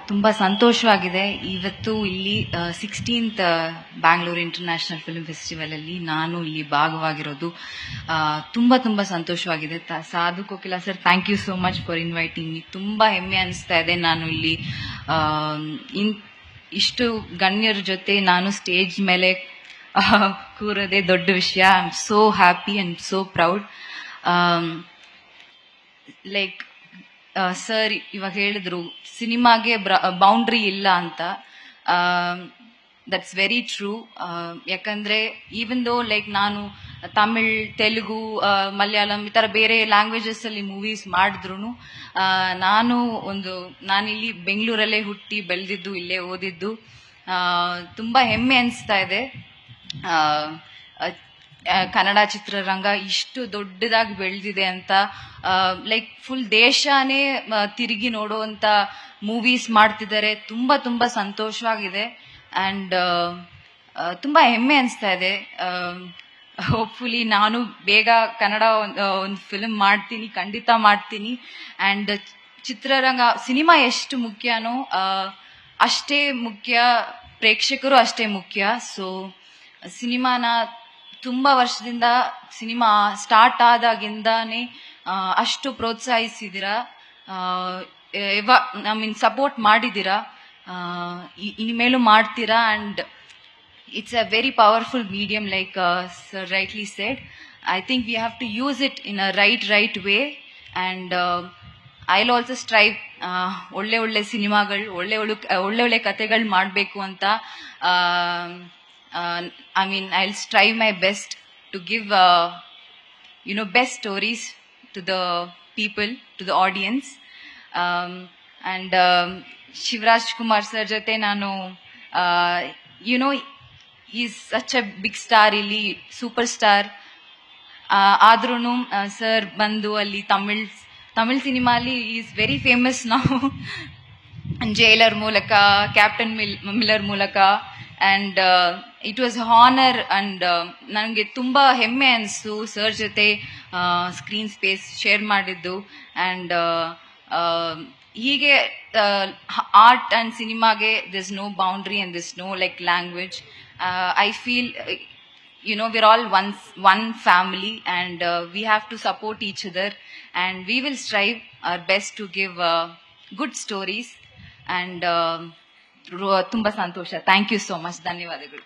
ತುಂಬಾ ಸಂತೋಷವಾಗಿದೆ. ಇವತ್ತು ಇಲ್ಲಿ 16th Bangalore international film festival ಅಲ್ಲಿ ನಾನು ಇಲ್ಲಿ ಭಾಗವಾಗಿರೋದು ತುಂಬಾ ತುಂಬಾ ಸಂತೋಷವಾಗಿದೆ. Sadhu Kokila sir, thank you so much for inviting me. ತುಂಬಾ ಹೆಮ್ಮೆ ಅನಿಸ್ತಾ ಇದೆ. ನಾನು ಇಲ್ಲಿ ಇಷ್ಟು ಗಣ್ಯರ ಜೊತೆ ನಾನು ಸ್ಟೇಜ್ ಮೇಲೆ ಕೂರೋದೇ ದೊಡ್ಡ ವಿಷಯ. I am so happy and so proud. Like sir ಇವಾಗ ಹೇಳಿದ್ರು ಸಿನಿಮಾಗೆ ಬೌಂಡ್ರಿ ಇಲ್ಲ ಅಂತ. That's very true. ಯಾಕಂದ್ರೆ ಈವನ್ ದೋ ಲೈಕ್ ನಾನು ತಮಿಳ್, ತೆಲುಗು, ಮಲಯಾಳಂ ಈ ತರ ಬೇರೆ ಲ್ಯಾಂಗ್ವೇಜಸ್ ಅಲ್ಲಿ ಮೂವೀಸ್ ಮಾಡಿದ್ರು ನಾನಿಲ್ಲಿ ಬೆಂಗಳೂರಲ್ಲೇ ಹುಟ್ಟಿ ಬೆಳೆದಿದ್ದು, ಇಲ್ಲೇ ಓದಿದ್ದು. ತುಂಬಾ ಹೆಮ್ಮೆ ಅನಿಸ್ತಾ ಇದೆ. ಕನ್ನಡ ಚಿತ್ರರಂಗ ಇಷ್ಟು ದೊಡ್ಡದಾಗಿ ಬೆಳೆದಿದೆ ಅಂತ. ಲೈಕ್ ಫುಲ್ ದೇಶನೇ ತಿರುಗಿ ನೋಡುವಂತ ಮೂವೀಸ್ ಮಾಡ್ತಿದ್ದಾರೆ. ತುಂಬಾ ತುಂಬಾ ಸಂತೋಷವಾಗಿದೆ ಅಂಡ್ ತುಂಬಾ ಹೆಮ್ಮೆ ಅನಿಸ್ತಾ ಇದೆ. ಹೋಪ್ಫುಲಿ ನಾನು ಬೇಗ ಕನ್ನಡ ಒಂದು ಫಿಲ್ಮ್ ಮಾಡ್ತೀನಿ, ಖಂಡಿತ ಮಾಡ್ತೀನಿ. ಅಂಡ್ ಚಿತ್ರರಂಗ, ಸಿನಿಮಾ ಎಷ್ಟು ಮುಖ್ಯನೋ ಅಷ್ಟೇ ಮುಖ್ಯ, ಪ್ರೇಕ್ಷಕರು ಅಷ್ಟೇ ಮುಖ್ಯ. ಸೊ ಸಿನಿಮಾನ ತುಂಬಾ ವರ್ಷದಿಂದ, ಸಿನಿಮಾ ಸ್ಟಾರ್ಟ್ ಆದಾಗಿಂದಾನೇ ಅಷ್ಟು ಪ್ರೋತ್ಸಾಹಿಸಿದಿರಾ, ಐ ಮೀನ್ ಸಪೋರ್ಟ್ ಮಾಡಿದ್ದೀರಾ, ಇನ್ಮೇಲೂ ಮಾಡ್ತೀರಾ. And it's a very powerful medium, like sir rightly said. I think we have to use it in a right way. And I will also strive ಒಳ್ಳೆ ಒಳ್ಳೆ ಸಿನಿಮಾಗಳು, ಒಳ್ಳೆ ಕಥೆಗಳು ಮಾಡಬೇಕು ಅಂತ. I mean, I'll strive my best to give, best stories to the people, to the audience. And Shivraj Kumar sir jate nanu, he's such a big star, ಇಲ್ಲಿ superstar. ಆದ್ರೂನು sir ಬಂದು ಅಲ್ಲಿ ತಮಿಳ್ ಸಿನಿಮಾಲಿ ಈಸ್ ವೆರಿ ಫೇಮಸ್ ನಾವು. ಜೈಲರ್ ಮೂಲಕ, ಕ್ಯಾಪ್ಟನ್ ಮಿಲ್ಲರ್ ಮೂಲಕ. And it was honour. And ನನಗೆ ತುಂಬಾ ಹೆಮ್ಮೆ ಅನಿಸ್ತು ಸರ್ ಜೊತೆ ಸ್ಕ್ರೀನ್ ಸ್ಪೇಸ್ ಶೇರ್ ಮಾಡಿದ್ದು. ಅಂಡ್ ಹೀಗೆ ಆರ್ಟ್ ಅಂಡ್ ಸಿನಿಮಾಗೆ this no boundary and this no like language. I feel we're all one family, and we have to support each other, and we will strive our best to give good stories. And ತುಂಬಾ ಸಂತೋಷ. Thank you so much. ಧನ್ಯವಾದಗಳು.